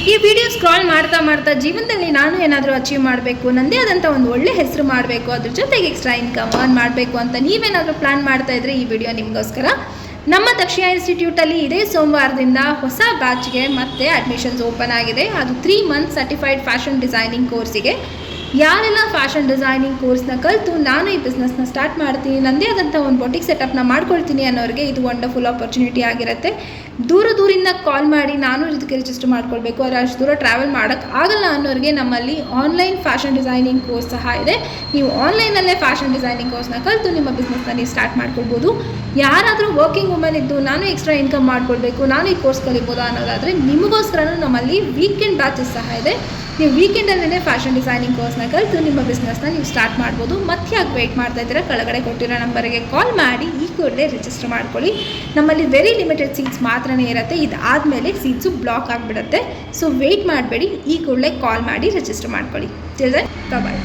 ಈ video scroll ಮಾಡ್ತಾ ಮಾಡ್ತಾ ಜೀವನದಲ್ಲಿ ನಾನು ಏನಾದರೂ ಅಚೀವ್ ಮಾಡಬೇಕು, ನನ್ನದೇ ಆದಂಥ ಒಂದು ಒಳ್ಳೆ ಹೆಸರು ಮಾಡಬೇಕು, ಅದ್ರ ಜೊತೆಗೆ ಎಕ್ಸ್ಟ್ರಾ ಇನ್ಕಮ್ ಅರ್ನ್ ಮಾಡಬೇಕು ಅಂತ ನೀವೇನಾದರೂ ಪ್ಲಾನ್ ಮಾಡ್ತಾ ಇದ್ರೆ ಈ ವಿಡಿಯೋ ನಿಮಗೋಸ್ಕರ. ನಮ್ಮ ದಕ್ಷಿಣ ಇನ್ಸ್ಟಿಟ್ಯೂಟಲ್ಲಿ ಇದೇ ಸೋಮವಾರದಿಂದ ಹೊಸ ಬ್ಯಾಚ್ಗೆ ಮತ್ತೆ ಅಡ್ಮಿಷನ್ಸ್ ಓಪನ್ ಆಗಿದೆ. ಅದು 3 ಮಂತ್ ಸರ್ಟಿಫೈಡ್ ಫ್ಯಾಷನ್ ಡಿಸೈನಿಂಗ್ ಕೋರ್ಸಿಗೆ. ಯಾರೆಲ್ಲ ಫ್ಯಾಷನ್ ಡಿಸೈನಿಂಗ್ ಕೋರ್ಸ್ನ ಕಲಿತು ನಾನು ಈ ಬಿಸ್ನೆಸ್ನ ಸ್ಟಾರ್ಟ್ ಮಾಡ್ತೀನಿ, ನನ್ನದೇ ಆದಂಥ ಒಂದು ಬೊಟಿಕ್ ಸೆಟಪ್ನ ಮಾಡ್ಕೊಳ್ತೀನಿ ಅನ್ನೋರಿಗೆ ಇದು ವಂಡರ್ಫುಲ್ ಆಪರ್ಚುನಿಟಿ ಆಗಿರುತ್ತೆ. ದೂರದಿಂದ ಕಾಲ್ ಮಾಡಿ ನಾನು ಇದಕ್ಕೆ ರಿಜಿಸ್ಟರ್ ಮಾಡ್ಕೊಳ್ಬೇಕು, ಆದರೆ ಅಷ್ಟು ದೂರ ಟ್ರಾವೆಲ್ ಮಾಡೋಕ್ಕೆ ಆಗಲ್ಲ ಅನ್ನೋರಿಗೆ ನಮ್ಮಲ್ಲಿ ಆನ್ಲೈನ್ ಫ್ಯಾಷನ್ ಡಿಸೈನಿಂಗ್ ಕೋರ್ಸ್ ಸಹ ಇದೆ. ನೀವು ಆನ್ಲೈನಲ್ಲೇ ಫ್ಯಾಷನ್ ಡಿಸೈನಿಂಗ್ ಕೋರ್ಸ್ನ ಕಲಿತು ನಿಮ್ಮ ಬಿಸ್ನೆಸ್ನ ನೀವು ಸ್ಟಾರ್ಟ್ ಮಾಡ್ಕೊಳ್ಬೋದು. ಯಾರಾದರೂ ವರ್ಕಿಂಗ್ ವುಮೆನ್ ಇದ್ದು ನಾನು ಎಕ್ಸ್ಟ್ರಾ ಇನ್ಕಮ್ ಮಾಡ್ಕೊಳ್ಬೇಕು, ನಾನು ಈ ಕೋರ್ಸ್ ಕಲಿಬೋದಾ ಅನ್ನೋದಾದರೆ ನಿಮಗೋಸ್ಕರನೂ ನಮ್ಮಲ್ಲಿ ವೀಕೆಂಡ್ ಬ್ಯಾಚಸ್ ಸಹ ಇದೆ. ನೀವು ವೀಕೆಂಡಲ್ಲೇ ಫ್ಯಾಷನ್ ಡಿಸೈನಿಂಗ್ ಕೋರ್ಸ್ನ ಕಲಿತು ನಿಮ್ಮ ಬಿಸ್ನೆಸ್ನ ನೀವು ಸ್ಟಾರ್ಟ್ ಮಾಡ್ಬೋದು. ಮತ್ತೆ ಯಾಕೆ ವೆಯ್ಟ್ ಮಾಡ್ತಾ ಇದ್ದೀರಾ? ಕೆಳಗಡೆ ಕೊಟ್ಟಿರೋ ನಂಬರಿಗೆ ಕಾಲ್ ಮಾಡಿ ಈ ಕೂಡಲೇ ರಿಜಿಸ್ಟರ್ ಮಾಡ್ಕೊಳ್ಳಿ. ನಮ್ಮಲ್ಲಿ ವೆರಿ ಲಿಮಿಟೆಡ್ ಸೀಟ್ಸ್ ಮಾತ್ರನೇ ಇರುತ್ತೆ. ಇದಾದಮೇಲೆ ಸೀಟ್ಸು ಬ್ಲಾಕ್ ಆಗಿಬಿಡುತ್ತೆ. ಸೊ ವೆಯ್ಟ್ ಮಾಡಬೇಡಿ, ಈ ಕೂಡಲೇ ಕಾಲ್ ಮಾಡಿ ರಿಜಿಸ್ಟರ್ ಮಾಡ್ಕೊಳ್ಳಿ. ಟಿಲ್ ದೆನ್ ಬಾಯ್.